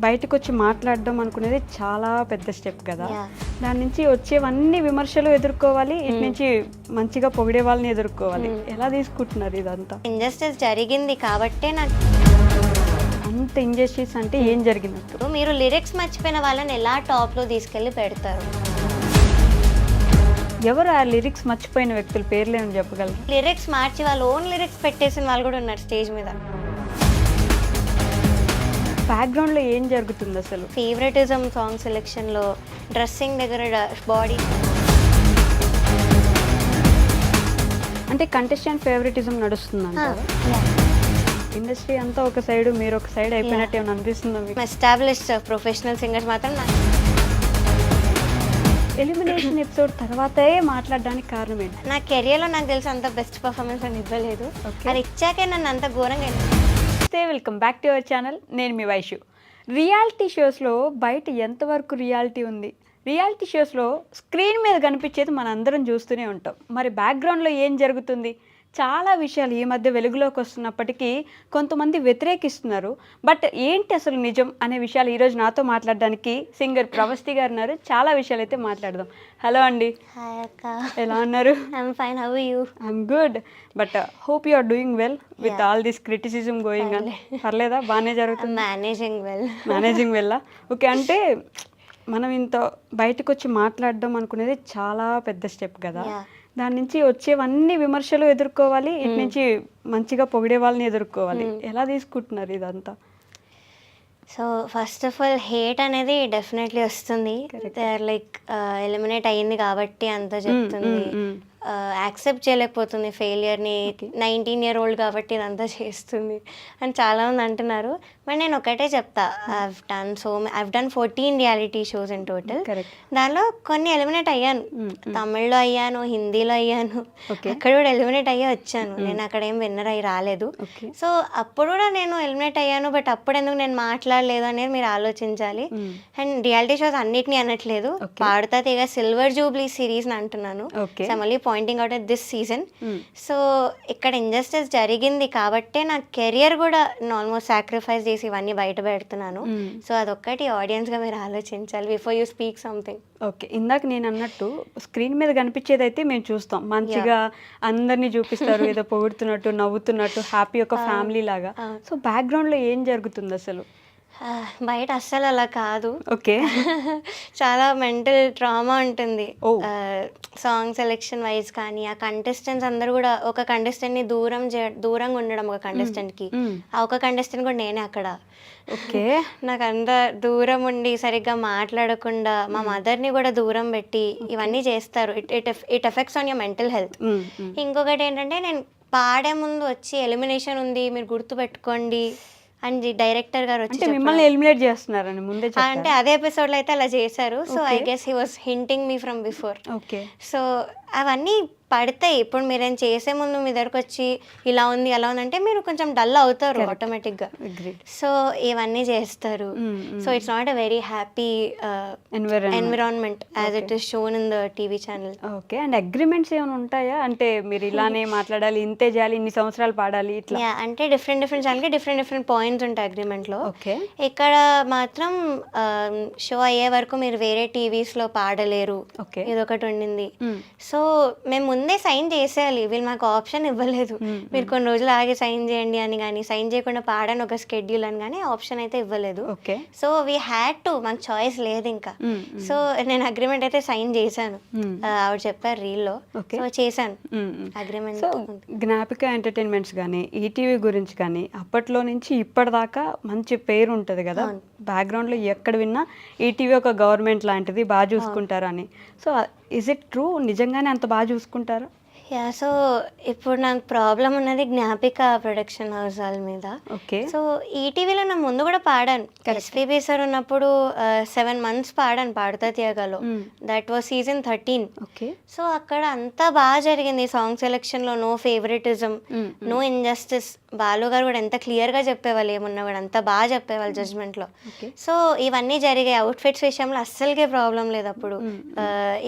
బయటకొచ్చి మాట్లాడడం అనుకునేది చాలా పెద్ద స్టెప్ కదా. Yeah. దాని నుంచి వచ్చేవన్నీ విమర్శలు ఎదుర్కోవాలి, ఇటు నుంచి మంచిగా పొగిడే వాళ్ళని ఎదుర్కోవాలి. ఎలా తీసుకుంటున్నారు ఇదంతా? ఇంజస్టిస్ జరిగింది కాబట్టే నాకు అంత ఇంజస్టిస్ అంటే ఏం జరిగినట్టు? మీరు లిరిక్స్ మర్చిపోయిన వాళ్ళని ఎలా టాప్లో తీసుకెళ్ళి పెడతారు? ఎవరు ఆ లిరిక్స్ మర్చిపోయిన వ్యక్తుల పేర్లు ఏమని చెప్పగలరు? లిరిక్స్ మార్చి వాళ్ళు ఓన్ లిరిక్స్ పెట్టేసిన వాళ్ళు కూడా ఉన్నారు స్టేజ్ మీద. బ్యాక్గ్రౌండ్లో ఏం జరుగుతుంది అసలు? ఫేవరెటిజం సాంగ్ సెలెక్షన్లో, డ్రెస్సింగ్ దగ్గర, బాడీ. అంటే కంటెస్టెంట్ ఫేవరెటిజం నడుస్తుందంట. ఇండస్ట్రీ అంతా ఒక సైడ్, మీరు ఒక సైడ్ అయిపోయినట్టు ఏమైనా అనిపిస్తుందా మీకు? ఎస్టాబ్లిష్డ్ ప్రొఫెషనల్ సింగర్స్ మాత్రం ఎలిమినేషన్ ఎపిసోడ్ తర్వాతే మాట్లాడడానికి కారణం ఏంటి? నా కెరియర్లో నాకు తెలిసి అంత బెస్ట్ పర్ఫార్మెన్స్ అని ఇవ్వలేదు. అది ఇచ్చాకే నన్ను అంత ఘోరంగా. Welcome back to our channel. నేను మీ వైషు. రియాలిటీ షోస్లో బయట ఎంతవరకు రియాలిటీ ఉంది? రియాలిటీ షోస్లో స్క్రీన్ మీద కనిపించేది మన అందరం చూస్తూనే ఉంటాం. మరి బ్యాక్గ్రౌండ్లో ఏం జరుగుతుంది? చాలా విషయాలు ఈ మధ్య వెలుగులోకి వస్తున్నప్పటికీ కొంతమంది వ్యతిరేకిస్తున్నారు. బట్ ఏంటి అసలు నిజం అనే విషయాలు ఈరోజు నాతో మాట్లాడడానికి సింగర్ ప్రవస్తి గారు ఉన్నారు. చాలా విషయాలు అయితే మాట్లాడదాం. హలో అండి. హాయ్ అక్క, ఎలా ఉన్నారు? I'm fine, how are you? I'm good, but hope you are doing well with all this criticism going on. పర్లేదా? బాగానే జరుగుతుంది? Managing well. ఓకే, అంటే మనం ఇంత బయటకు వచ్చి మాట్లాడడం అనుకునేది చాలా పెద్ద స్టెప్ కదా. దాని నుంచి వచ్చేవన్నీ విమర్శలు ఎదుర్కోవాలి, ఇటు నుంచి మంచిగా పొగిడే వాళ్ళని ఎదుర్కోవాలి. ఎలా తీసుకుంటున్నారు ఇదంతా? So first of all hate అనేది డెఫినెట్లీ వస్తుంది. లైక్ ఎలిమినేట్ అయ్యింది కాబట్టి అంత చెప్తుంది. యాక్సెప్ట్ చేయలేకపోతుంది ఫెయిలియర్ని. 19 year old కాబట్టి ఇదంతా చేస్తుంది అని చాలామంది అంటున్నారు. బట్ నేను ఒకటే చెప్తా, I've done 14 reality shows in total. దానిలో కొన్ని ఎలిమినేట్ అయ్యాను. తమిళ్లో అయ్యాను, హిందీలో అయ్యాను, అక్కడ కూడా ఎలిమినేట్ అయ్యి వచ్చాను. నేను అక్కడ ఏం విన్నర్ అయ్యి రాలేదు. సో అప్పుడు కూడా నేను ఎలిమినేట్ అయ్యాను. బట్ అప్పుడు ఎందుకు నేను మాట్లాడలేదు అనేది మీరు ఆలోచించాలి. అండ్ రియాలిటీ షోస్ అన్నిటినీ అనట్లేదు, పాడుతా తీగ సిల్వర్ జూబ్లీ సిరీస్ అంటున్నాను. మళ్ళీ pointing out at this season. So ఇక్కడ ఇంజస్టిస్ జరిగింది కాబట్టే నా కెరియర్ కూడా ఆల్మోస్ట్ సాక్రిఫైస్ చేసి ఇవన్నీ బయట పెడుతున్నాను. సో అదొక్కటి ఆడియన్స్గా మీరు ఆలోచించాలి before you speak something. Okay, ఇందాక నేను అన్నట్టు స్క్రీన్ మీద కనిపించేది అయితే మేము చూస్తాం, మంచిగా అందరినీ చూపిస్తారు, ఏదో పొగుడుతున్నట్టు, నవ్వుతున్నట్టు, హ్యాపీ ఒక ఫ్యామిలీ లాగా. సో బ్యాక్గ్రౌండ్లో ఏం జరుగుతుంది అసలు? బయట అస్సలు అలా కాదు. ఓకే, చాలా మెంటల్ ట్రామా ఉంటుంది. సాంగ్ సెలెక్షన్ వైజ్ కానీ ఆ కంటెస్టెంట్స్ అందరూ కూడా ఒక కంటెస్టెంట్ని దూరంగా ఉండడం, ఒక కంటెస్టెంట్కి ఆ ఒక కంటెస్టెంట్ కూడా నేనే అక్కడ. ఓకే, నాకు అంత దూరం ఉండి సరిగ్గా మాట్లాడకుండా మా మదర్ని కూడా దూరం పెట్టి ఇవన్నీ చేస్తారు. It effects on your mental health. ఇంకొకటి ఏంటంటే, నేను పాడే ముందు వచ్చి ఎలిమినేషన్ ఉంది మీరు గుర్తుపెట్టుకోండి అని డైరెక్టర్ గారు వచ్చి మిమ్మల్ని ఎలిమినేట్ చేస్తున్నారని ముందే అంటే అదే ఎపిసోడ్లో అయితే అలా చేశారు. So I guess he was hinting me from before. Okay, so అవన్నీ పడతాయి. ఇప్పుడు మీరేం చేసే ముందు మీ దగ్గరకు వచ్చి ఇలా ఉంది అలా ఉంది అంటే మీరు కొంచెం డల్ అవుతారు ఆటోమేటిక్గా. సో ఇవన్నీ చేస్తారు. So it's not a very happy environment as it is shown in the TV channel. Okay, and agreements ఏమైనా ఉంటాయా? అంటే మీరు ఇలానే మాట్లాడాలి, ఇంతే చేయాలి, ఇన్ని సంవత్సరాలు పాడాలి ఇట్లా? అంటే డిఫరెంట్ ఛానల్కి డిఫరెంట్ పాయింట్స్ ఉంటాయి అగ్రిమెంట్లో. ఓకే, ఇక్కడ మాత్రం షో అయ్యే వరకు మీరు వేరే టీవీస్లో పాడలేరు, ఇదొకటి ఉండింది. సో మేము ముందే సైన్ చేసేయాలి, వీళ్ళు మాకు ఆప్షన్ ఇవ్వలేదు మీరు కొన్ని రోజులు ఆగి సైన్ చేయండి అని కానీ, సైన్ చేయకుండా పాడని ఒక స్కెడ్యూల్ అని కానీ ఆప్షన్ అయితే ఇవ్వలేదు. సో వీ హ్యాడ్ టు, మాకు చాయిస్ లేదు ఇంకా. సో నేను అగ్రిమెంట్ అయితే సైన్ చేశాను, ఆవిడ చెప్పారు రీల్లో. సో చేశాను అగ్రిమెంట్. జ్ఞాపిక ఎంటర్టైన్మెంట్స్ కానీ ఈటీవీ గురించి కానీ అప్పట్లో నుంచి ఇప్పటిదాకా మంచి పేరు ఉంటుంది కదా, బ్యాక్గ్రౌండ్లో ఎక్కడ విన్నా ఈటీవీ ఒక గవర్నమెంట్ లాంటిది, బాగా చూసుకుంటారు అని. So is it true? నిజంగానే అంత బాగా చూసుకుంటారు? సో ఇప్పుడు నాకు ప్రాబ్లం ఉన్నది జ్ఞాపిక ప్రొడక్షన్ హౌస్ వాళ్ళ మీద. ఓకే, సో ఈటీవీలో నా ముందు కూడా పాడాను. ఎస్పీబీ సార్ ఉన్నప్పుడు 7 months పాడాను పాడుతా తీయగలో. That was season 13. Okay, so అక్కడ అంతా బాగా జరిగింది. సాంగ్ సెలెక్షన్లో no favouritism, no injustice. Balu garu కూడా ఎంత క్లియర్గా చెప్పేవాళ్ళు, ఏమున్నా కూడా అంత బాగా చెప్పేవాళ్ళు జడ్జ్మెంట్లో. సో ఇవన్నీ జరిగాయి. అవుట్ఫిట్స్ విషయంలో అస్సలకే ప్రాబ్లం లేదు అప్పుడు.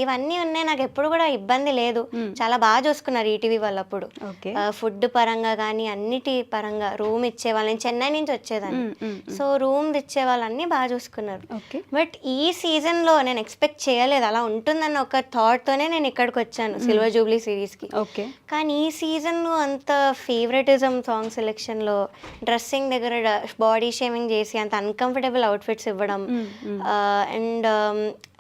ఇవన్నీ ఉన్నాయి, నాకు ఎప్పుడు కూడా ఇబ్బంది లేదు. చాలా బాగా చూసుకున్నారు ఈటీవీ వాళ్ళు అప్పుడు. ఓకే. ఫుడ్ పరంగా కానీ అన్నిటి పరంగా రూమ్ ఇచ్చేవాళ్ళు. నేను చెన్నై నుంచి వచ్చేదాన్ని, సో రూమ్ ఇచ్చేవాళ్ళు అన్నీ బాగా చూసుకున్నారు. ఓకే. బట్ ఈ సీజన్లో నేను ఎక్స్పెక్ట్ చేయలేదు అలా ఉంటుందన్న ఒక థాట్తోనే నేను ఇక్కడికి వచ్చాను సిల్వర్ జూబ్లీ సిరీస్కి. ఓకే. కానీ ఈ సీజన్లో అంత ఫేవరెటిజం సాంగ్ సెలెక్షన్లో డ్రెస్సింగ్ దగ్గర బాడీ షేమింగ్ చేసి అంత అన్కంఫర్టబుల్ అవుట్ఫిట్స్ ఇవ్వడం, అండ్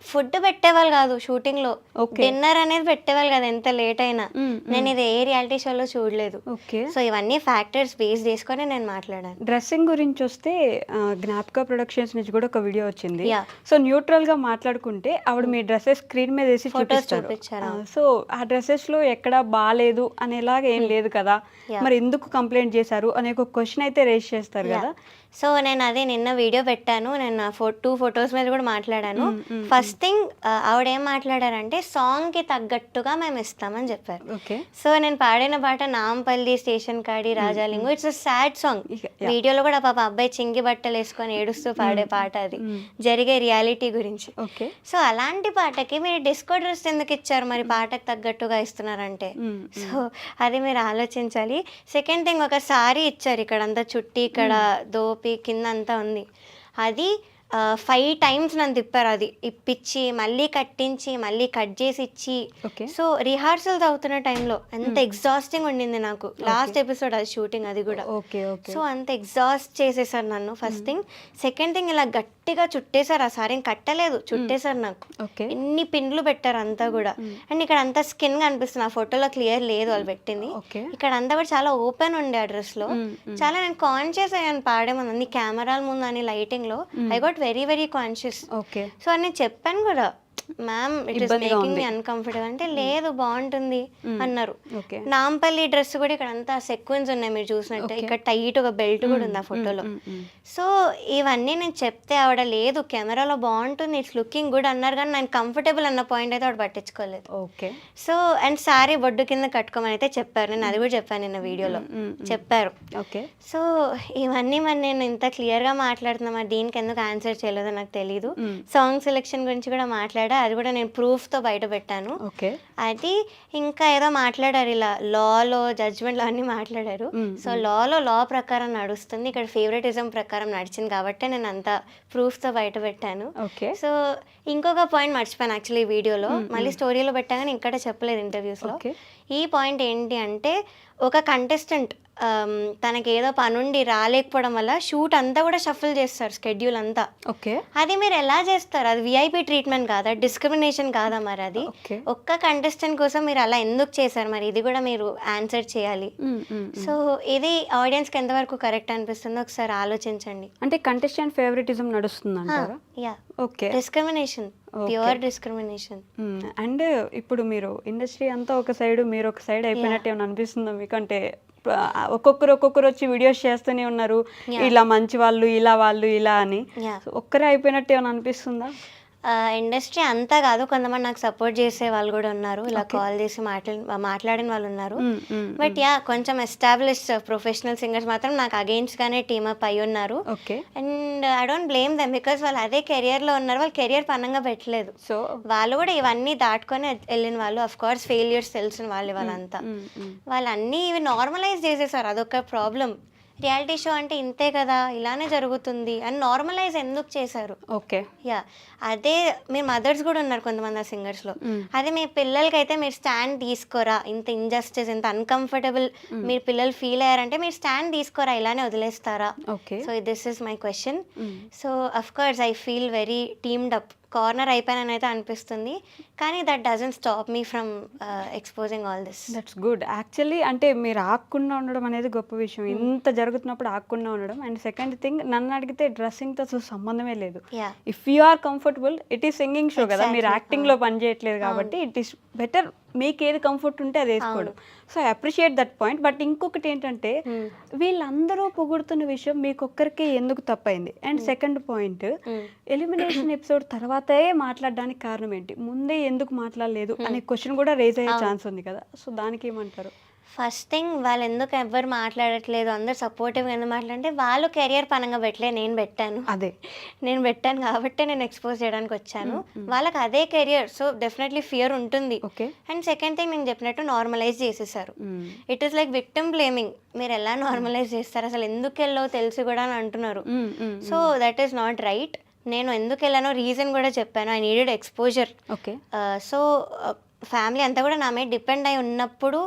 ఫుడ్ పెట్టేవాళ్ళు కాదు షూటింగ్లో, డిన్నర్ అనేది పెట్టేవాళ్ళు కాదు ఎంత లేట్ అయినా. నేను ఇది ఏ రియాలిటీ షోలో చూడలేదు. ఓకే. సో ఇవన్నీ ఫ్యాక్టర్స్ బేస్ చేసుకొని నేను మాట్లాడాను. డ్రెస్సింగ్ గురించి వస్తే జ్ఞాపక ప్రొడక్షన్స్ నుంచి కూడా ఒక వీడియో వచ్చింది. Yeah. సో న్యూట్రల్ గా మాట్లాడుకుంటే ఆవిడ మీ డ్రెస్సెస్ స్క్రీన్ మీద వేసి ఫొటోస్ చూపిస్తారు. చూపించారు. సో ఆ డ్రెస్సెస్ లో ఎక్కడ బాగాలేదు అనేలాగా ఏం లేదు కదా, మరి ఎందుకు కంప్లైంట్ చేశారు అనే ఒక క్వశ్చన్ అయితే రేస్ చేస్తారు కదా. సో నేను అదే నిన్న వీడియో పెట్టాను, నేను 2 ఫొటోస్ మీద కూడా మాట్లాడాను. ఫస్ట్ థింగ్ ఆవిడ ఏం మాట్లాడారంటే సాంగ్కి తగ్గట్టుగా మేము ఇస్తామని చెప్పారు. ఓకే. సో నేను పాడిన పాట నాంపల్లి స్టేషన్ కాడి Rajalingu, it's a sad song. వీడియోలో కూడా పాప అబ్బాయి చింగి బట్టలు వేసుకొని ఏడుస్తూ పాడే పాట, అది జరిగే రియాలిటీ గురించి. ఓకే. సో అలాంటి పాటకి మీరు డిస్కో డ్రెస్ ఎందుకు ఇచ్చారు మరి పాటకు తగ్గట్టుగా ఇస్తున్నారంటే? సో అది మీరు ఆలోచించాలి. సెకండ్ థింగ్, ఒక సారీ ఇచ్చారు ఇక్కడ అంతా చుట్టి, ఇక్కడ దోపి కింద అంతా ఉంది, అది 5 టైమ్స్ నన్ను తిప్పారు. అది ఇప్పించి మళ్ళీ కట్టించి మళ్ళీ కట్ చేసి ఇచ్చి. సో రిహార్సల్స్ అవుతున్న టైంలో ఎంత ఎగ్జాస్టింగ్ ఉండింది నాకు. లాస్ట్ ఎపిసోడ్ అది షూటింగ్, అది కూడా. సో అంత ఎగ్జాస్ట్ చేసేసారు నన్ను, ఫస్ట్ థింగ్. సెకండ్ థింగ్, ఇలా గట్టిగా చుట్టేశారు. ఆ సారీ కట్టలేదు, చుట్టేశారు నాకు. ఎన్ని పిన్లు పెట్టారు అంతా కూడా. అండ్ ఇక్కడ అంతా స్కిన్ కనిపిస్తుంది, ఆ ఫోటోలో క్లియర్ లేదు వాళ్ళు పెట్టింది. ఇక్కడ అంతా కూడా చాలా ఓపెన్ ఉండే ఆ డ్రెస్ లో. చాలా నేను కాన్షియస్ అయ్యాను పాడే ముందు, అన్ని కెమెరాల ముందు అని లైటింగ్ లో. I got very very conscious. So అని నేను చెప్పాను కూడా, ma'am it is making me uncomfortable అంటే, లేదు బాగుంటుంది అన్నారు. నాంపల్లి డ్రెస్ కూడా ఇక్కడ అంతా సెక్వెన్స్ ఉన్నాయి మీరు చూసినట్టు, ఇక్కడ టైట్ ఒక బెల్ట్ కూడా ఉంది ఆ ఫోటోలో. సో ఇవన్నీ నేను చెప్తే ఆవిడ లేదు కెమెరాలో బాగుంటుంది, ఇట్స్ లుకింగ్ గుడ్ అన్నారు, కానీ నేను కంఫర్టబుల్ అన్న పాయింట్ అయితే ఆవిడ పట్టించుకోలేదు. సో అండ్ సారీ బొడ్డు కింద కట్టుకోమని అయితే చెప్పారు, నేను అది కూడా చెప్పాను నిన్న వీడియోలో చెప్పారు. సో ఇవన్నీ మరి నేను ఇంత క్లియర్గా మాట్లాడుతున్నా, మరి దీనికి ఎందుకు ఆన్సర్ చేయలేదో నాకు తెలీదు. సాంగ్ సెలెక్షన్ గురించి కూడా మాట్లాడా, అది కూడా నేను ప్రూఫ్తో బయట పెట్టాను. అది ఇంకా ఏదో మాట్లాడారు, ఇలా లాలో జడ్జ్మెంట్లో అన్నీ మాట్లాడారు. సో లాలో లా ప్రకారం నడుస్తుంది, ఇక్కడ ఫేవరెటిజం ప్రకారం నడిచింది కాబట్టి నేను అంత ప్రూఫ్తో బయట పెట్టాను. సో ఇంకొక పాయింట్ మర్చిపోయాను యాక్చువల్లీ వీడియోలో, మళ్ళీ స్టోరీలో పెట్టాను, ఇక్కడ చెప్పలేదు ఇంటర్వ్యూస్లో. ఈ పాయింట్ ఏంటి అంటే, ఒక కంటెస్టెంట్ తనకి ఏదో పనుండి రాలేకపోవడం వల్ల షూట్ అంతా కూడా షఫల్ చేస్తారు, స్కెడ్యూల్ అంతా. అది మీరు ఎలా చేస్తారు? అది విఐపి ట్రీట్మెంట్ కాదా, డిస్క్రిమినేషన్ కాదా? మరి అది ఒక్క కంటెస్టెంట్ కోసం మీరు అలా ఎందుకు చేశారు? మరి ఇది కూడా మీరు ఆన్సర్ చేయాలి. సో ఇది ఆడియన్స్కి ఎంతవరకు కరెక్ట్ అనిపిస్తుందో ఒకసారి ఆలోచించండి. అంటే కంటెస్టెంట్ ఫేవరెటిజం నడుస్తుందంటారా? Yeah, discrimination, pure discrimination. And ఇప్పుడు మీరు ఇండస్ట్రీ అంతా ఒక సైడ్, మీరు ఒక సైడ్ అయిపోయినట్టు ఏమైనా అనిపిస్తుందా మీకు? అంటే ఒక్కొక్కరు వచ్చి వీడియోస్ చేస్తూనే ఉన్నారు, ఇలా మంచి వాళ్ళు, ఇలా వాళ్ళు, ఇలా అని. ఒక్కరే అయిపోయినట్టు ఏమైనా అనిపిస్తుందా? ఇండస్ట్రీ అంతా కాదు, కొంతమంది నాకు సపోర్ట్ చేసే వాళ్ళు కూడా ఉన్నారు, ఇలా కాల్ చేసి మాట్లాడిన వాళ్ళు ఉన్నారు. బట్ యా, కొంచెం ఎస్టాబ్లిష్డ్ ప్రొఫెషనల్ సింగర్స్ మాత్రం నాకు అగెయిన్స్ట్ గానే టీమప్ అయి ఉన్నారు. And I don't blame them, because వాళ్ళు అదే కెరియర్ లో ఉన్నారు, వాళ్ళు కెరియర్ పనంగా పెట్టలేదు. సో వాళ్ళు కూడా ఇవన్నీ దాటుకొని వెళ్ళిన వాళ్ళు. అఫ్ కోర్స్ ఫెయిలియర్స్ తెలిసిన వాళ్ళు వాళ్ళంతా, వాళ్ళన్నీ ఇవి నార్మలైజ్ చేసేసారు. అదొక ప్రాబ్లం. రియాలిటీ షో అంటే ఇంతే కదా, ఇలానే జరుగుతుంది అని నార్మలైజ్ ఎందుకు చేశారు? యా, అదే మీరు మదర్స్ కూడా ఉన్నారు కొంతమంది ఆ సింగర్స్ లో. అదే మీ పిల్లలకైతే మీరు స్టాండ్ తీసుకోరా, ఇంత ఇంజస్టిస్, ఇంత అన్కంఫర్టబుల్ మీరు పిల్లలు ఫీల్ అయ్యారంటే మీరు స్టాండ్ తీసుకోరా, ఇలానే వదిలేస్తారా? So this is my question. So of course I feel very teamed up, corner అయిపోయానైతే అనిపిస్తుంది, కానీ that doesn't stop me from exposing all this. That's good actually. అంటే మీరు ఆగకుండా ఉండడం అనేది గొప్ప విషయం, ఇంత జరుగుతున్నప్పుడు ఆగకుండా ఉండడం. అండ్ సెకండ్ థింగ్, నన్ను అడిగితే డ్రెస్సింగ్తో అసలు సంబంధమే లేదు. If you are comfortable, it is singing show కదా, మీరు యాక్టింగ్లో పని చేయట్లేదు కాబట్టి ఇట్ ఈస్ బెటర్, మీకు ఏది కంఫర్ట్ ఉంటే అది వేసుకోవడం. So I appreciate that point. But ఇంకొకటి ఏంటంటే, వీళ్ళందరూ పొగుడుతున్న విషయం మీకొక్కరికే ఎందుకు తప్పైంది? And second point, elimination episode తర్వాతే మాట్లాడడానికి కారణం ఏంటి? ముందే ఎందుకు మాట్లాడలేదు అనే క్వశ్చన్ కూడా రేజ్ అయ్యే ఛాన్స్ ఉంది కదా, సో దానికి ఏమంటారు? ఫస్ట్ థింగ్ వాళ్ళు ఎందుకు ఎవ్వరు మాట్లాడట్లేదు, అందరు సపోర్టివ్గా ఎందుకు మాట్లాడంటే వాళ్ళు కెరియర్ పరంగా పెట్టలే, నేను పెట్టాను. అదే నేను పెట్టాను కాబట్టే నేను ఎక్స్పోజ్ చేయడానికి వచ్చాను. వాళ్ళకి అదే కెరియర్, సో డెఫినెట్లీ ఫియర్ ఉంటుంది. ఓకే. అండ్ సెకండ్ థింగ్ నేను చెప్పినట్టు నార్మలైజ్ చేసేసారు. It is like victim blaming. మీరు ఎలా నార్మలైజ్ చేస్తారు, అసలు ఎందుకు వెళ్ళో తెలిసి కూడా అని అంటున్నారు. So that is not right. నేను ఎందుకు వెళ్ళానో రీజన్ కూడా చెప్పాను. I needed exposure. Okay. So family అంతా కూడా నా మీద డిపెండ్ అయి ఉన్నప్పుడు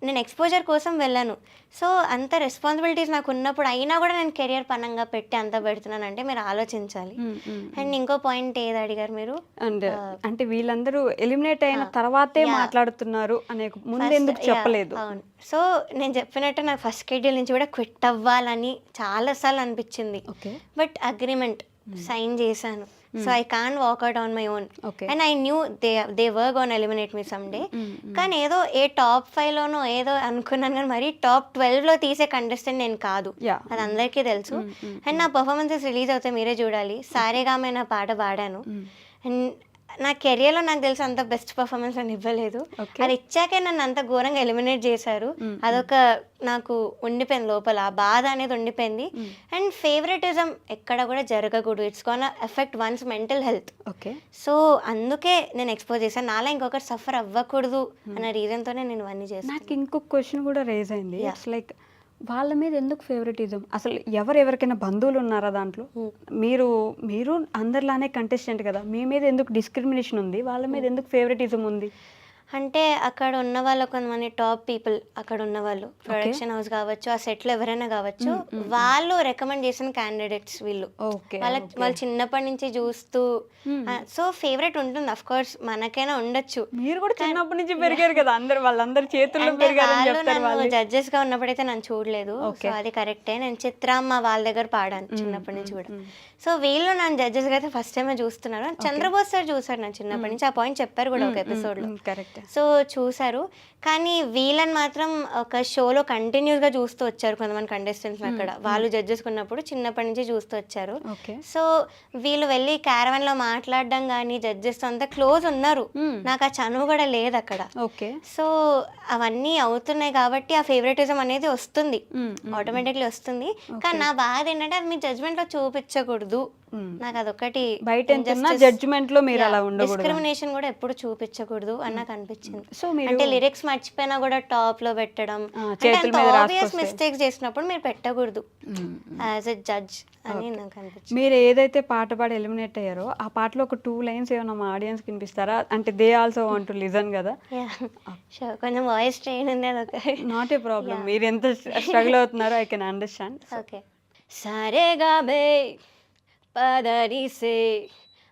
నేను ఎక్స్పోజర్ కోసం వెళ్ళాను. సో అంత రెస్పాన్సిబిలిటీస్ నాకు ఉన్నప్పుడు అయినా కూడా నేను కెరియర్ పరంగా పెట్టి అంత పెడుతున్నాను అంటే మీరు ఆలోచించాలి. అండ్ ఇంకో పాయింట్ ఏది అడిగారు మీరు? అండ్ అంటే వీళ్ళందరూ ఎలిమినేట్ అయిన తర్వాతే మాట్లాడుతున్నారు అనే ముందు ఎందుకు చెప్పలేదు? అవును. సో నేను చెప్పినట్టు నాకు ఫస్ట్ షెడ్యూల్ నుంచి కూడా క్విట్ అవ్వాలని చాలాసార్లు అనిపించింది. బట్ అగ్రిమెంట్ సైన్ చేశాను. So I can't walk out on my own. And I knew they were gonna eliminate me some day. కానీ ఏదో ఏ టాప్ 5లోనో ఏదో అనుకున్నాను, కానీ మరీ టాప్ 12లో తీసే కంటెస్టెంట్ నేను కాదు, అది అందరికీ తెలుసు. అండ్ నా పర్ఫార్మెన్సెస్ రిలీజ్ అవుతాయి, మీరే చూడాలి. సారేగామే నా పాట పాడాను. అండ్ నా కెరియర్లో నాకు తెలిసి అంత బెస్ట్ పర్ఫార్మెన్స్ అని ఇవ్వలేదు. అది ఇచ్చాకే నన్ను అంత ఘోరంగా ఎలిమినేట్ చేశారు. అదొక నాకు ఉండిపోయింది లోపల, ఆ బాధ అనేది ఉండిపోయింది. అండ్ ఫేవరెటిజం ఎక్కడ కూడా జరగకూడదు. It's gonna effect one's mental health. Okay. So అందుకే నేను ఎక్స్పోజ్ చేశాను. నాలా ఇంకొకరు సఫర్ అవ్వకూడదు అన్న రీజన్తోనే నేను ఇవన్నీ చేశాను. నాకు ఇంకొక క్వశ్చన్ కూడా రేజ్ అయింది. ఇట్స్ లైక్ వాళ్ళ మీద ఎందుకు ఫేవరెటిజం? అసలు ఎవరెవరికైనా బంధువులు ఉన్నారా దాంట్లో? మీరు అందరిలానే కంటెస్టెంట్ కదా, మీ మీద ఎందుకు డిస్క్రిమినేషన్ ఉంది, వాళ్ళ మీద ఎందుకు ఫేవరెటిజం ఉంది? అంటే అక్కడ ఉన్న వాళ్ళు కొంతమంది టాప్ పీపుల్, అక్కడ ఉన్న వాళ్ళు ప్రొడక్షన్ హౌస్ కావచ్చు, ఆ సెట్లో ఎవరైనా కావచ్చు, వాళ్ళు రికమెండ్ చేసిన క్యాండిడేట్స్ వీళ్ళు. వాళ్ళు చిన్నప్పటి నుంచి చూస్తూ, సో ఫేవరెట్ ఉంటుంది. అఫ్ కోర్స్ మనకైనా ఉండొచ్చు. మీరు కూడా చిన్నప్పటి నుంచి పెరిగారు కదా, వాళ్ళందరి చేతుల్లో పెరిగారు. జడ్జెస్ గా ఉన్నప్పుడైతే నన్ను చూడలేదు, సో అది కరెక్టే. నేను చిత్రమ్మ వాళ్ళ దగ్గర పాడాను చిన్నప్పటి నుంచి కూడా. సో వీళ్ళు నన్ను జడ్జెస్ గా అయితే ఫస్ట్ టైమే చూస్తున్నారు. చంద్రబోస్ సార్ చూసారు నన్ను చిన్నప్పటి నుంచి, ఆ పాయింట్ చెప్పారు కూడా ఒక ఎపిసోడ్ లో. కరెక్ట్. సో చూసారు. కానీ వీళ్ళని మాత్రం ఒక షోలో కంటిన్యూస్గా చూస్తూ వచ్చారు కొంతమంది కంటెస్టెంట్స్. అక్కడ వాళ్ళు జడ్జెస్ ఉన్నప్పుడు చిన్నప్పటి నుంచి చూస్తూ వచ్చారు. సో వీళ్ళు వెళ్ళి క్యారవన్లో మాట్లాడడం కానీ జడ్జెస్తో అంతా క్లోజ్ ఉన్నారు. నాకు ఆ చనువు కూడా లేదు అక్కడ. సో అవన్నీ అవుతున్నాయి కాబట్టి ఆ ఫేవరెటిజం అనేది వస్తుంది, ఆటోమేటిక్లీ వస్తుంది. కానీ నా బాధ ఏంటంటే అది మీ జడ్జ్మెంట్లో చూపించకూడదు. నాకు అదొకటి, బయట జడ్జ్మెంట్ లో మీరు అలా ఉండకూడదు, డిస్క్రిమినేషన్ కూడా ఎప్పుడు చూపించకూడదు అని నాకు అనిపించింది. అంటే లిరిక్స్ మర్చిపోయినా కూడా టాప్ లో పెట్టడం, ఆబ్వియస్ మిస్టేక్స్ చేసినప్పుడు మీరు పెట్టకూడదు యాజ్ ఎ జడ్జ్ అని నాకు అనిపించింది. మీరు ఏదైతే పాట పాడి ఎలిమినేట్ అయ్యారో ఆ పాటలో ఒక 2 లైన్స్ ఏమైనా మా ఆడియన్స్ వినిపిస్తారా? అంటే they also want to listen కదా. కొంచెం వాయిస్ ట్రైన్ ఉంది, అదొక నాట్ ఏ ప్రాబ్లం. మీరు ఎంత స్ట్రగుల్ అవుతున్నారో ఐ కెన్ అండర్స్టాండ్. ఓకే. సారేగామే పదని సే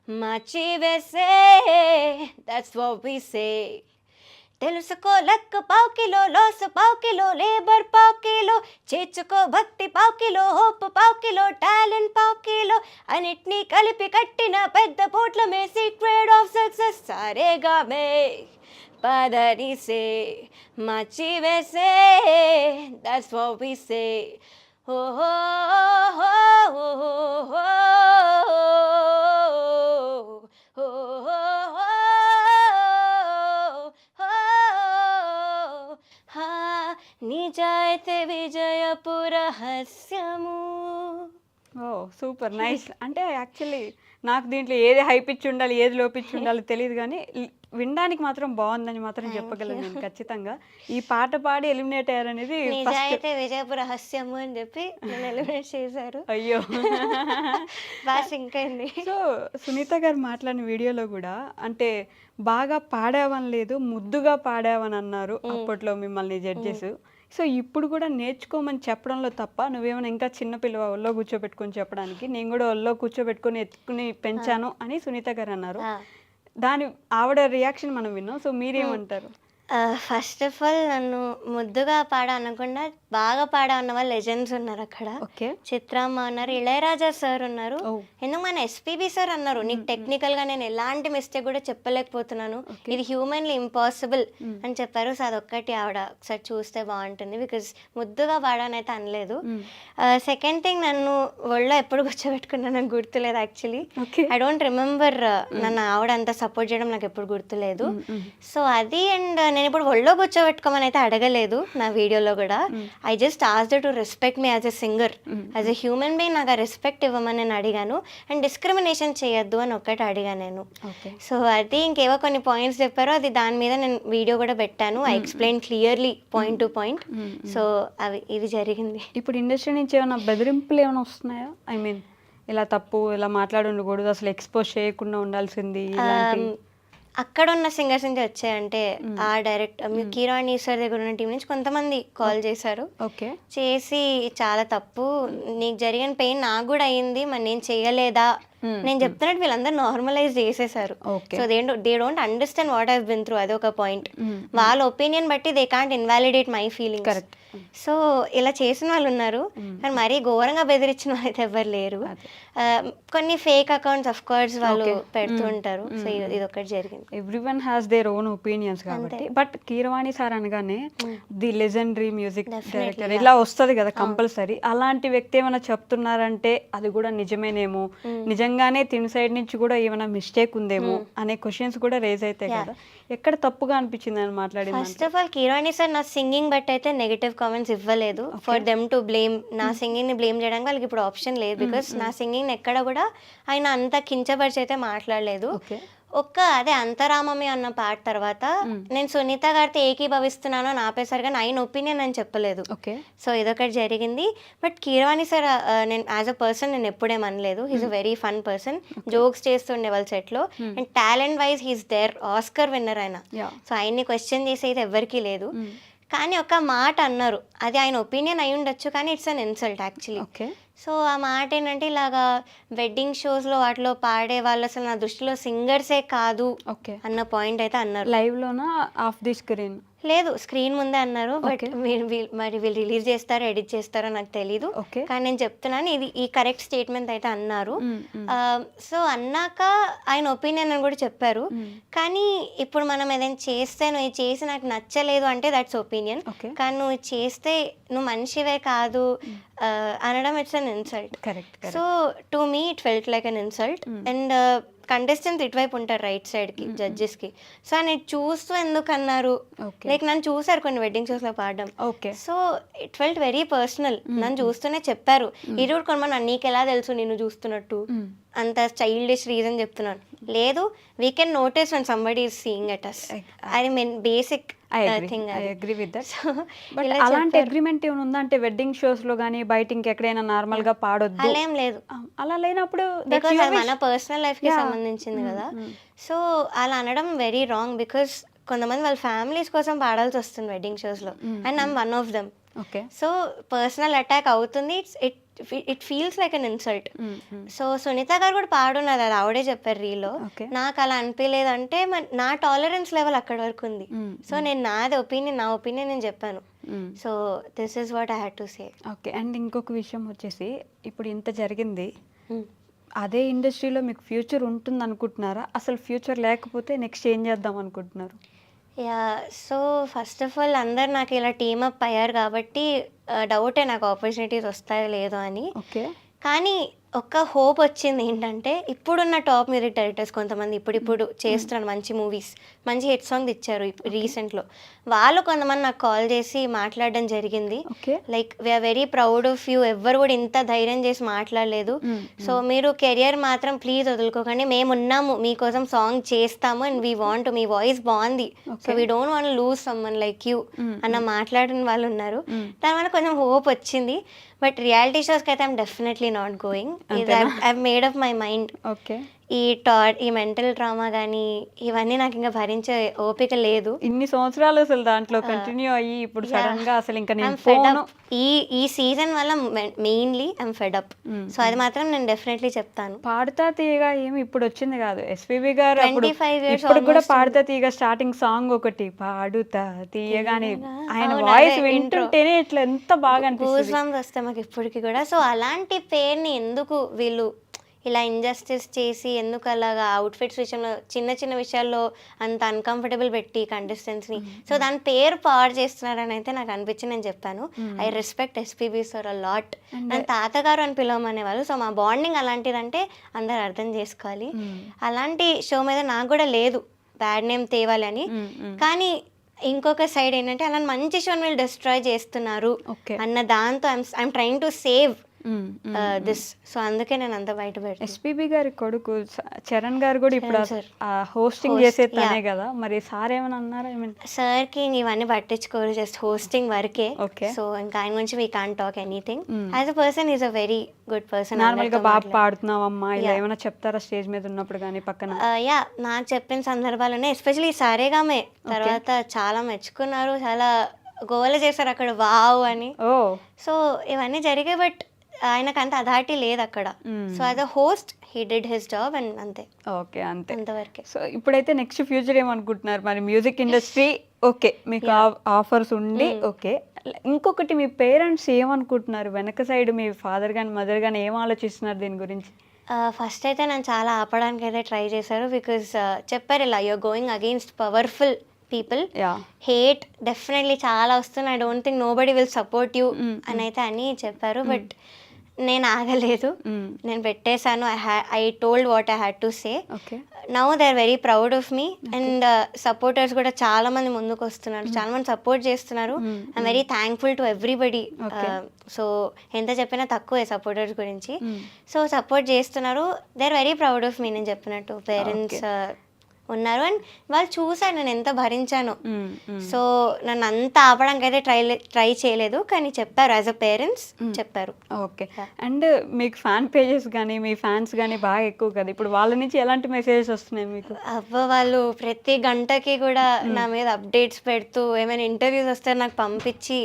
మచి వేసే, దట్స్ వాట్ వి సే. తెలుసుకో లక్ పావు కిలో, లోస్ పావు కిలో, లేబర్ పావు కిలో, చేర్చుకో భక్తి పావు కిలో, హోప్ పావు కిలో, టాలెంట్ పావు కిలో, అన్నిటినీ కలిపి కట్టిన పెద్ద పోట్లమే సీక్రెట్ ఆఫ్ సక్సెస్. సారేగామే పదని సే మచి వేసే, దట్స్ వాట్ వి సే. నిజాయితీ విజయపు రహస్యము. ఓ సూపర్ నైస్. అంటే యాక్చువల్లీ నాకు దీంట్లో ఏది హైపిచ్చి ఉండాలి ఏది లోపిచ్చి ఉండాలి తెలియదు, కానీ వినడానికి మాత్రం బాగుందని మాత్రం చెప్పగలను నేను ఖచ్చితంగా. ఈ పాట పాడి ఎలిమినేట్ అయ్యారనేది నిజాయితీ విజయపు రహస్యము అని చెప్పి నేను ఎలిమినేట్ చేశారు. అయ్యో బాగా ఇంకా. సో సునీత గారు మాట్లాడిన వీడియోలో కూడా అంటే బాగా పాడావని లేదు, ముద్దుగా పాడావని అన్నారు అప్పట్లో మిమ్మల్ని జడ్జెస్. సో ఇప్పుడు కూడా నేర్చుకోమని చెప్పడంలో తప్ప నువ్వేమైనా ఇంకా చిన్నపిల్లవ ఒళ్ళో కూర్చోబెట్టుకొని చెప్పడానికి, నేను కూడా ఒళ్ళో కూర్చోబెట్టుకొని ఎత్తుకుని పెంచాను అని సునీత గారు అన్నారు. దాని ఆవిడ రియాక్షన్ మనం విన్నాం. సో మీరేమంటారు? ఫస్ట్ ఆఫ్ ఆల్ నన్ను ముద్దుగా పాడా అనకుండా బాగా పాడా ఉన్న వాళ్ళు లెజెండ్స్ ఉన్నారు అక్కడ. చిత్రమ్మ ఉన్నారు, ఇళయరాజా సార్ ఉన్నారు, ఎందుకు మన ఎస్పీబీ సార్ అన్నారు నీకు టెక్నికల్గా నేను ఎలాంటి మిస్టేక్ కూడా చెప్పలేకపోతున్నాను, ఇది హ్యూమన్లీ ఇంపాసిబుల్ అని చెప్పారు. సో అదొక్కటి ఆవిడ ఒకసారి చూస్తే బాగుంటుంది, బికాజ్ ముద్దుగా పాడానైతే అనలేదు. సెకండ్ థింగ్, నన్ను ఒళ్ళో ఎప్పుడు కూర్చోబెట్టుకున్నా నాకు గుర్తులేదు యాక్చువల్లీ. ఐ డోంట్ రిమెంబర్ నన్ను ఆవిడ అంత సపోర్ట్ చేయడం నాకు ఎప్పుడు గుర్తులేదు. సో అది. అండ్ నేను ఇప్పుడు ఒళ్ళో కూర్చోబెట్టుకోమని అయితే అడగలేదు నా వీడియోలో కూడా. I just asked to respect me as a singer, as a human being నాకు ఆ రెస్పెక్ట్ ఇవ్వమని నేను అడిగాను. అండ్ డిస్క్రిమినేషన్ చేయొద్దు అని ఒక్కటి అడిగాను నేను. సో అది ఇంకేవో కొన్ని పాయింట్స్ చెప్పారో అది దాని మీద నేను వీడియో కూడా పెట్టాను. I explain clearly point to point. So ఇది జరిగింది. ఇప్పుడు ఇండస్ట్రీ నుంచి ఏమైనా బెదిరింపులు ఏమైనా వస్తున్నాయా? ఐ మీన్ ఇలా తప్పు, ఇలా మాట్లాడి ఉండకూడదు, అసలు ఎక్స్పోజ్ చేయకుండా ఉండాల్సింది ఇలాంటి? అక్కడ ఉన్న సింగర్స్ నుంచి వచ్చాయంటే ఆ డైరెక్ట్ కీరవాణి సార్ దగ్గర ఉన్న టీం నుంచి కొంతమంది కాల్ చేశారు. ఓకే, చేసి చాలా తప్పు, నీకు జరిగిన పెయిన్ నాకు కూడా అయ్యింది, మరి నేను చేయలేదా, నేను చెప్తున్నట్టు వీళ్ళందరూ నార్మలైజ్ చేసేసారు. So they don't understand what have been through. అదొక పాయింట్. వాళ్ళ ఒపీనియన్ బట్టి they can't invalidate my feeling. Correct. So ఇలా చేసిన వాళ్ళు ఉన్నారు, కానీ మరీ ఘోరంగా బెదిరించిన వాళ్ళు అయితే ఎవరు లేరు. కొన్ని ఫేక్ అకౌంట్స్ ఆఫ్ కోర్స్ వాళ్ళు పెడుతూ ఉంటారు. సో ఇది ఒకటి జరిగింది. Everyone has their own opinions కాబట్టి. బట్ కీరవాణి సార్ అనగానే ది లెజెండరీ మ్యూజిక్ డైరెక్టర్ ఇలా వస్తుంది కదా కంపల్సరీ. అలాంటి వ్యక్తి ఏమైనా చెప్తున్నారంటే అది కూడా నిజమేనేమో, నిజంగానే తిని సైడ్ నుంచి కూడా ఏమైనా మిస్టేక్ ఉందేమో అనే క్వశ్చన్స్ కూడా రేజ్ అవుతాయి కదా. ఎక్కడ తప్పుగా అనిపించింది అని మాట్లాడి? First of all Keeravani sir నా సింగింగ్ బట్టి అయితే నెగటివ్ కామెంట్స్ ఇవ్వలేదు. ఫర్ దెమ్ టు బ్లేమ్, నా సింగింగ్ ని బ్లేమ్ చేయడానికి వాళ్ళకి ఇప్పుడు ఆప్షన్ లేదు. బికాస్ నా సింగింగ్ ఎక్కడ కూడా ఆయన అంత కించపరిచి అయితే మాట్లాడలేదు. అదే అంతరామమే అన్న పాట తర్వాత నేను సునీత గారితో ఏకీభవిస్తున్నాను అని ఆపేశారు, కానీ ఆయన ఒపీనియన్ అని చెప్పలేదు. సో ఇదొకటి జరిగింది. బట్ కీరవాణి సార్ నేను యాజ్ అ పర్సన్ నేను ఎప్పుడేం అనలేదు. He's a very fun person, jokes చేస్తుండే వాళ్ళ సెట్లో. And talent wise he's there, Oscar winner ఆయన. సో ఆయన్ని క్వశ్చన్ చేసి అయితే ఎవరికీ లేదు. కానీ ఒక మాట అన్నారు, అది ఆయన ఒపీనియన్ అయి ఉండొచ్చు, కానీ it's an insult actually. So ఆ మాట ఏంటంటే ఇలాగా వెడ్డింగ్ షోస్లో వాటిలో పాడే వాళ్ళు అసలు నా దృష్టిలో సింగర్సే కాదు అన్న పాయింట్ అయితే అన్నారు. లైవ్లోనా ఆఫ్ ది స్క్రీన్? లేదు, స్క్రీన్ ముందే అన్నారు. బట్ మరి వీళ్ళు రిలీజ్ చేస్తారో ఎడిట్ చేస్తారో నాకు తెలీదు, కానీ నేను చెప్తున్నాను ఇది ఈ కరెక్ట్ స్టేట్మెంట్ అయితే అన్నారు. సో అన్నాక ఆయన ఒపీనియన్ అని కూడా చెప్పారు. కానీ ఇప్పుడు మనం ఏదైనా చేస్తే నువ్వు ఇది చేసి నాకు నచ్చలేదు అంటే దట్స్ ఒపీనియన్. కానీ నువ్వు చేస్తే నువ్వు మనిషివే కాదు అనడం it's an insult. So to me it felt like an insult. And contestants ఇటువైపు ఉంటారు రైట్ సైడ్కి, జడ్జెస్కి. సో ఆయన చూస్తూ ఎందుకు అన్నారు, లైక్ నన్ను చూసారు కొన్ని వెడ్డింగ్ షోస్లో పాడడం. So it felt very personal. నన్ను చూస్తూనే చెప్పారు, ఇది కూడా కొనమని నీకు ఎలా తెలుసు నిన్ను చూస్తున్నట్టు, అంత చైల్డిష్ రీజన్ చెప్తున్నాను. లేదు, we can notice when somebody is seeing at us. I mean basic thing. I agree with that. But అలాంటి అగ్రిమెంట్ ఏమైనా ఉందా అంటే వెడ్డింగ్ షోస్ లో గానీ బయట ఇంకెక్కడైనా నార్మల్ గా పాడొద్దు అలా ఏం లేదు. అలా లేనప్పుడు బికాజ్ అది మన పర్సనల్ లైఫ్ కి సంబంధించింది కదా. సో అలా అనడం వెరీ రాంగ్. బికాస్ కొంతమంది వాళ్ళ ఫ్యామిలీస్ కోసం పాడాల్సి వస్తుంది వెడ్డింగ్ షోస్ లో, and I'm one of them. So personal attack అవుతుంది. It feels like an insult. So Sunitha garu కూడా పాడున్నది, అది ఆవిడే చెప్పారు రీల్లో. నాకు అలా అనిపించలేదు అంటే నా టాలరెన్స్ లెవెల్ అక్కడ వరకు ఉంది. సో నేను నా ఒపీనియన్ నేను చెప్పాను. So this is what I had to say. Okay. And ఇంకొక విషయం వచ్చేసి, ఇప్పుడు ఇంత జరిగింది, అదే ఇండస్ట్రీలో మీకు ఫ్యూచర్ ఉంటుంది అనుకుంటున్నారా? అసలు ఫ్యూచర్ లేకపోతే నెక్స్ట్ ఏం చేద్దాం అనుకుంటున్నారు? సో ఫస్ట్ ఆఫ్ ఆల్ అందరు నాకు ఇలా టీమప్ అయ్యారు కాబట్టి డౌటే నాకు ఆపర్చునిటీస్ వస్తాయో లేదో అని. కానీ ఒక్క హోప్ వచ్చింది ఏంటంటే, ఇప్పుడున్న టాప్ మ్యూజిక్ డైరెక్టర్స్ కొంతమంది ఇప్పుడు చేస్తున్నారు మంచి మూవీస్, మంచి హిట్ సాంగ్ ఇచ్చారు రీసెంట్లో. వాళ్ళు కొంతమంది నాకు కాల్ చేసి మాట్లాడడం జరిగింది. Like we are very proud of you, ఎవ్వరు కూడా ఇంత ధైర్యం చేసి మాట్లాడలేదు. సో మీరు కెరియర్ మాత్రం ప్లీజ్ వదులుకోకండి, మేము ఉన్నాము మీకోసం సాంగ్ చేస్తాము, అండ్ వీ వాంట్, మీ వాయిస్ బాగుంది, so we don't want lose someone like you అన్న మాట్లాడిన వాళ్ళు ఉన్నారు. దానివల్ల కొంచెం హోప్ వచ్చింది. బట్ రియాలిటీ షోస్కి అయితే I'm definitely not going. I made up my mind. ఈ మెంటల్ డ్రామా కానీ ఇవన్నీ నాకు ఇంకా భరించే ఓపిక లేదు. ఇన్ని సంవత్సరాలు అసలు దాంట్లో కంటిన్యూ అయ్యి ఇప్పుడు సడన్ గా అసలు ఇంకా నేను ఈ సీజన్ వల్ల mainly I'm fed up. So అది మాత్రం నేను డెఫినెట్లీ చెప్తాను. పాడుతా తీయగా ఏమి ఇప్పుడు వచ్చింది కాదు, ఎస్పీబీ గారు 25 years ఇప్పుడు కూడా పాడుతా తీయగా స్టార్టింగ్ సాంగ్ ఒకటి పాడుతా తీయగానే ఆయన వాయిస్ వింటుంటేనే ఇట్లా ఎంత బాగా అనిపిస్తుంది, వస్తాయి మాకు ఇప్పటికి కూడా. సో అలాంటి పేరుని ఎందుకు వీళ్ళు ఇలా ఇంజస్టిస్ చేసి, ఎందుకు అలాగా అవుట్ఫిట్స్ విషయంలో చిన్న చిన్న విషయాల్లో అంత అన్కంఫర్టబుల్ పెట్టి కంటెస్టెంట్స్ని, సో దాని పేరు పాడు చేస్తున్నారని అయితే నాకు అనిపించి నేను చెప్పాను. I respect SPB sir a lot. నన్ను తాతగారు అని పిలవమనేవాళ్ళు. సో మా బాండింగ్ అలాంటిదంటే అందరు అర్థం చేసుకోవాలి. అలాంటి షో మీద నాకు కూడా లేదు బ్యాడ్ నేమ్ తేవాలి అని. కానీ ఇంకొక సైడ్ ఏంటంటే అలా మంచి షోని వీళ్ళు డిస్ట్రాయ్ చేస్తున్నారు ఓకే. అన్న దాంతో I'm trying to save this. So అందుకే నేను అంత బయట పెడతాను. ఎస్పీబీ గారి కొడుకు చరణ్ గారు కూడా ఇప్పుడు sir. హోస్టింగ్ Host, చేసేది తనే కదా, మరి సార్ ఏమైనా అన్నారా? సార్కి ఇవన్నీ పట్టించుకోరు, జస్ట్ హోస్టింగ్ వరకే. Okay. సో ఇంకా ఆయన గురించి we can't talk anything. As a person is a very good person. Normal గా బాగా పాడుతున్నావమ్మా ఇలా ఏమైనా చెప్తారా స్టేజ్ మీద ఉన్నప్పుడు కానీ పక్కన? యా, నాకు చెప్పిన సందర్భాలు ఉన్నాయి. ఎస్పెషలీ సారేగామే తర్వాత చాలా మెచ్చుకున్నారు, చాలా గోల చేశారు అక్కడ వావ్ అని. ఓ సో ఇవన్నీ జరిగాయి, బట్ ఆయనకు అంత అథారిటీ లేదు అక్కడ. So as a host he did his job and అంతే. ఓకే, అంతే. అంతవరకే. సో ఇప్పుడైతే నెక్స్ట్ ఫ్యూచర్ ఏమనుకుంటున్నారు మరి? మ్యూజిక్ ఇండస్ట్రీ ఓకే, మీకు ఆఫర్స్ ఉండి ఓకే, ఇంకొకటి మీ పేరెంట్స్ ఏమనుకుంటున్నారు? వెనక సైడ్ మీ ఫాదర్ కానీ మదర్ కానీ ఏం ఆలోచిస్తున్నారు దీని గురించి? ఫస్ట్ అయితే నన్ను చాలా ఆపడానికి అయితే ట్రై చేశారు. బికాజ్ చెప్పారు ఇలా you are going against powerful people, hate definitely చాలా వస్తుంది, I don't think nobody will support you అని అయితే అని చెప్పారు. బట్ నేను ఆగలేదు, నేను పెట్టేశాను. I told what I had to say. Now they are very proud of me and supporters కూడా చాలా మంది ముందుకు వస్తున్నారు, చాలా మంది సపోర్ట్ చేస్తున్నారు. I'm very thankful to everybody. So ఎంత చెప్పినా తక్కువే సపోర్టర్స్ గురించి. సో సపోర్ట్ చేస్తున్నారు, they are very proud of మీ. నేను చెప్పినట్టు పేరెంట్స్ ఉన్నారు అండ్ వాళ్ళు చూసారు నేను ఎంత భరించాను. సో నన్ను అంత ఆపడానికి అయితే ట్రై చేయలేదు, కానీ చెప్పారు యాజ్ అ పేరెంట్స్ చెప్పారు. ఓకే. అండ్ మీకు ఫ్యాన్ పేజెస్ కానీ మీ ఫ్యాన్స్ కానీ బాగా ఎక్కువ కదా, ఇప్పుడు వాళ్ళ నుంచి ఎలాంటి మెసేజెస్ వస్తున్నాయి మీకు? వాళ్ళు ప్రతి గంటకి కూడా నా మీద అప్డేట్స్ పెడుతూ, ఏమైనా ఇంటర్వ్యూస్ వస్తే నాకు పంపించి,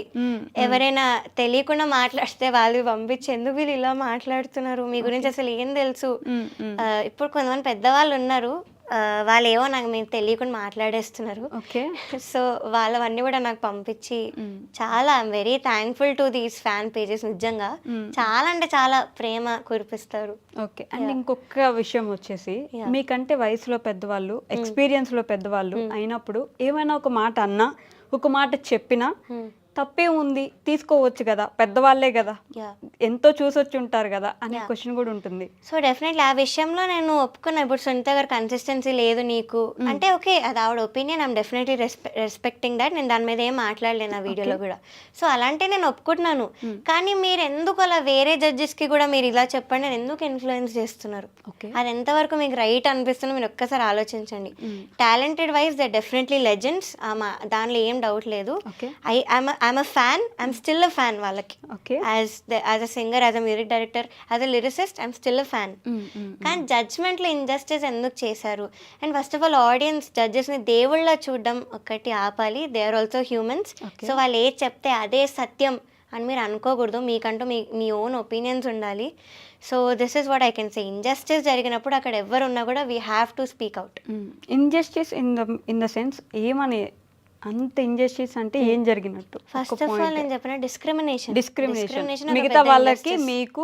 ఎవరైనా తెలియకుండా మాట్లాడితే వాళ్ళు పంపించి, ఎందుకు వీళ్ళు ఇలా మాట్లాడుతున్నారు, మీ గురించి అసలు ఏం తెలుసు. ఇప్పుడు కొంతమంది పెద్దవాళ్ళు ఉన్నారు, వాళ్ళు ఏవో నాకు మీకు తెలియకుండా మాట్లాడేస్తున్నారు. ఓకే. సో వాళ్ళవన్నీ కూడా నాకు పంపించి చాలా I'm very thankful to these fan pages. నిజంగా చాలా అంటే చాలా ప్రేమ కురిపిస్తారు. ఓకే. అండ్ ఇంకొక విషయం వచ్చేసి, మీకంటే వయసులో పెద్దవాళ్ళు, ఎక్స్పీరియన్స్ లో పెద్దవాళ్ళు అయినప్పుడు ఏమైనా ఒక మాట అన్నా, ఒక మాట చెప్పినా తప్పే ఉంది, తీసుకోవచ్చు కదా, పెద్దవాళ్ళే కదా, ఎంతో చూసొచ్చి ఉంటారు కదా అనే క్వశ్చన్ కూడా ఉంటుంది. సో డెఫినెట్లీ ఆ విషయంలో నేను ఒప్పుకున్నా. ఇప్పుడు సునీత గారు కన్సిస్టెన్సీ లేదు నీకు అంటే ఓకే, అది ఆవిడ opinion, I'm definitely respecting that. నేను దాని మీద ఏం మాట్లాడలేను ఆ వీడియోలో కూడా. సో అలాంటి నేను ఒప్పుకుంటున్నాను, కానీ మీరు ఎందుకు అలా వేరే జడ్జెస్కి కూడా మీరు ఇలా చెప్పండి, నేను ఎందుకు ఇన్ఫ్లుయెన్స్ చేస్తున్నారు, అది ఎంతవరకు మీకు రైట్ అనిపిస్తుందో మీరు ఒక్కసారి ఆలోచించండి. Talented wise they definitely legends, దానిలో ఏం డౌట్ లేదు. I'm a fan. I'm still a fan వాళ్ళకి. As a singer, as a music director, as a lyricist, I'm still a fan. కానీ జడ్జ్మెంట్లో ఇంజస్టిస్ ఎందుకు చేశారు? And first of all audience జడ్జెస్ని దేవుళ్ళ చూడడం ఒక్కటి ఆపాలి. They are also humans. So వాళ్ళు ఏది చెప్తే అదే సత్యం అని మీరు అనుకోకూడదు. మీకంటూ మీ ఓన్ ఒపీనియన్స్ ఉండాలి. So this is what I can say. Injustice జరిగినప్పుడు అక్కడ ఎవరున్నా కూడా we have to speak out. Injustice in the sense ఏమని? అంత ఇంజస్టిస్ అంటే ఏం జరిగినట్టు? ఫస్ట్ ఆఫ్ ఆల్ నేను చెప్పిన డిస్క్రిమినేషన్ మిగతా వాళ్ళకి మీకు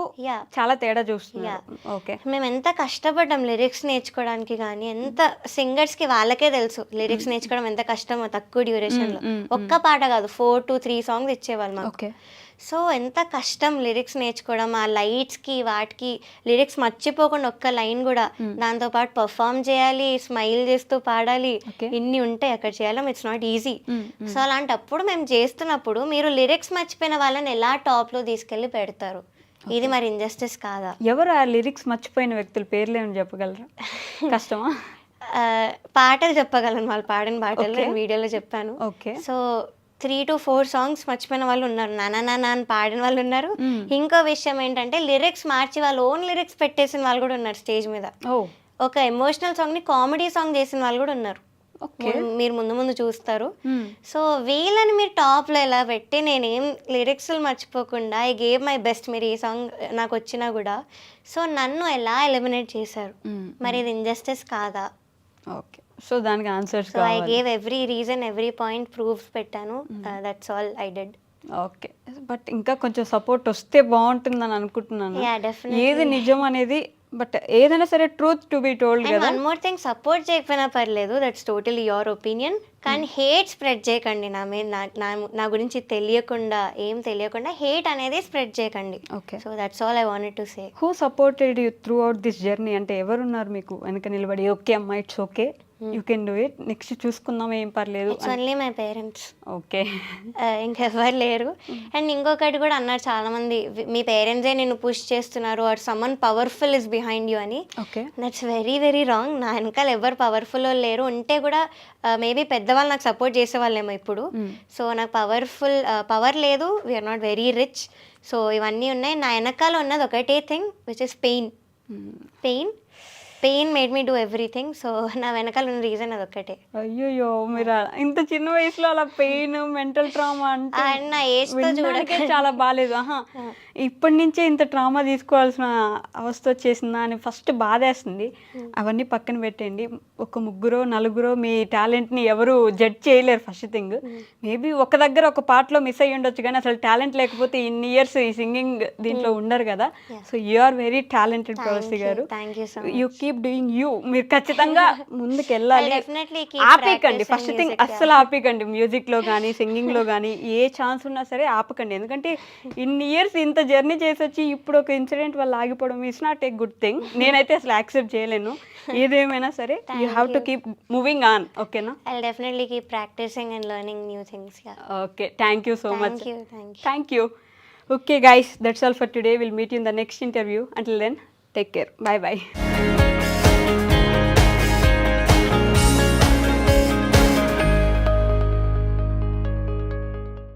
చాలా తేడా చూస్తున్నారు. ఓకే. మేము ఎంత కష్టపడ్డాం లిరిక్స్ నేర్చుకోవడానికి, కానీ ఎంత సింగర్స్కి వాళ్ళకే తెలుసు లిరిక్స్ నేర్చుకోవడం ఎంత కష్టమో తక్కువ డ్యూరేషన్లో. ఒక్క పాట కాదు, 4 to 3 సాంగ్స్ ఇచ్చేవాళ్ళు మాకు. సో ఎంత కష్టం లిరిక్స్ నేర్చుకోవడం, ఆ లైట్స్కి వాటికి లిరిక్స్ మర్చిపోకుండా ఒక్క లైన్ కూడా, దాంతోపాటు పర్ఫామ్ చేయాలి, స్మైల్ చేస్తూ పాడాలి, ఇన్ని ఉంటాయి అక్కడ చేయడం. It's not easy. సో అలాంటప్పుడు మేము చేస్తున్నప్పుడు మీరు లిరిక్స్ మర్చిపోయిన వాళ్ళని ఎలా టాప్లో తీసుకెళ్ళి పెడతారు? ఇది మరి ఇంజస్టిస్ కాదా? ఎవరు ఆ లిరిక్స్ మర్చిపోయిన వ్యక్తుల పేర్లు ఏమైనా చెప్పగలరా? కష్టమా? పాటలు చెప్పగలను, వాళ్ళు పాడిన పాటలు నేను వీడియోలో చెప్పాను. ఓకే. సో 3 to 4 సాంగ్స్ మర్చిపోయిన వాళ్ళు ఉన్నారు, నానా అని పాడిన వాళ్ళు ఉన్నారు. ఇంకో విషయం ఏంటంటే లిరిక్స్ మార్చి వాళ్ళు ఓన్ లిరిక్స్ పెట్టేసిన వాళ్ళు కూడా ఉన్నారు స్టేజ్ మీద. ఒక ఎమోషనల్ సాంగ్ని కామెడీ సాంగ్ చేసిన వాళ్ళు కూడా ఉన్నారు, మీరు ముందు చూస్తారు. సో వీళ్ళని మీరు టాప్లో ఎలా పెట్టి నేనేం లిరిక్స్ మర్చిపోకుండా ఐ గేవ్ మై బెస్ట్, మీరు ఈ సాంగ్ నాకు వచ్చినా కూడా, సో నన్ను ఎలా ఎలిమినేట్ చేశారు? మరి ఇది ఇంజస్టిస్ కాదా? ఓకే. సో దానికి answers so I gave every reason, every point, proofs పెట్టాను. That's all I did. Okay. But ఇంకా కొంచెం సపోర్ట్ వస్తే బాగుంటుందని అనుకుంటున్నాను. ఏది నిజం అనేది, బట్ ఏదైనా సరే ట్రూత్ టు బి టోల్డ్ కదా. వన్ మోర్ థింగ్, సపోర్ట్ చేయకపోయినా పర్లేదు, దట్స్ టోటలీ యువర్ ఒపీనియన్, కానీ హేట్ స్ప్రెడ్ చేయకండి. నా మీద నా గురించి ఏం తెలియకుండా హేట్ అనేది స్ప్రెడ్ చేయకండి. Okay. So that's all I wanted to say. Who supported you throughout this journey? అంటే ఎవరున్నారు మీకు వెనక నిలబడి ఓకే అమ్మా it's okay you can do it, next చూసుకుందాం ఏం పర్లేదు. It's only my parents, okay. ఇంకెవ్వరు లేరు. అండ్ ఇంకొకటి కూడా అన్నారు చాలామంది, మీ పేరెంట్సే నిన్ను పుష్ చేస్తున్నారు or someone powerful is behind you అని. Okay. That's very very wrong. నా వెనకాల ఎవరు పవర్ఫుల్ లేరు. ఉంటే కూడా మేబీ పెద్దవాళ్ళు నాకు సపోర్ట్ చేసేవాళ్ళేమో ఇప్పుడు. సో నాకు పవర్ లేదు, we are not very rich. So ఇవన్నీ ఉన్నాయి. నా వెనకాల ఉన్నది ఒకటే thing which is pain made me do everything. So నా వెనకాల ఉన్న రీజన్ అది ఒక్కటే. అయ్యో, మీరు ఇంత చిన్న వయసులో అలా పెయిన్, మెంటల్ ట్రామా అంటే అండ్ నా ఏజ్తో వినడానికే చాలా బాగాలేదు. ఇప్పటి నుంచే ఇంత ట్రామా తీసుకోవాల్సిన అవస్థ వచ్చేసిందా అని ఫస్ట్ బాధేస్తుంది. అవన్నీ పక్కన పెట్టండి. ఒక ముగ్గురో నలుగురో మీ టాలెంట్ని ఎవరు జడ్జ్ చేయలేరు. ఫస్ట్ థింగ్, మేబీ ఒక దగ్గర ఒక పార్ట్లో మిస్ అయ్యి ఉండొచ్చు, కానీ అసలు టాలెంట్ లేకపోతే ఇన్ని ఇయర్స్ ఈ సింగింగ్ దీంట్లో ఉండరు కదా. So you are very talented Pravasi గారు. Thank you so you keep doing you. మీరు ఖచ్చితంగా ముందుకు వెళ్ళాలి. డెఫినెట్లీ ఆపేయకండి. ఫస్ట్ థింగ్ అస్సలు ఆపేయకండి. మ్యూజిక్లో కానీ సింగింగ్లో కానీ ఏ ఛాన్స్ ఉన్నా సరే ఆపకండి. ఎందుకంటే ఇన్ని ఇయర్స్ ఇంత జర్నీ చేసి వచ్చి ఇప్పుడు ఒక ఇన్సిడెంట్ వల్ల ఆగిపోవడం it's not a good thing. నేనైతే అసలు యాక్సెప్ట్ చేయలేను. ఏదేమైనా సరే you have to keep moving on. ఓకేనా? I'll definitely keep practicing and learning new things. Yeah. Okay. Thank you so much. Thank you. Thank you. Okay guys, that's all for today. We'll meet you in the next interview. Until then, take care. Bye bye.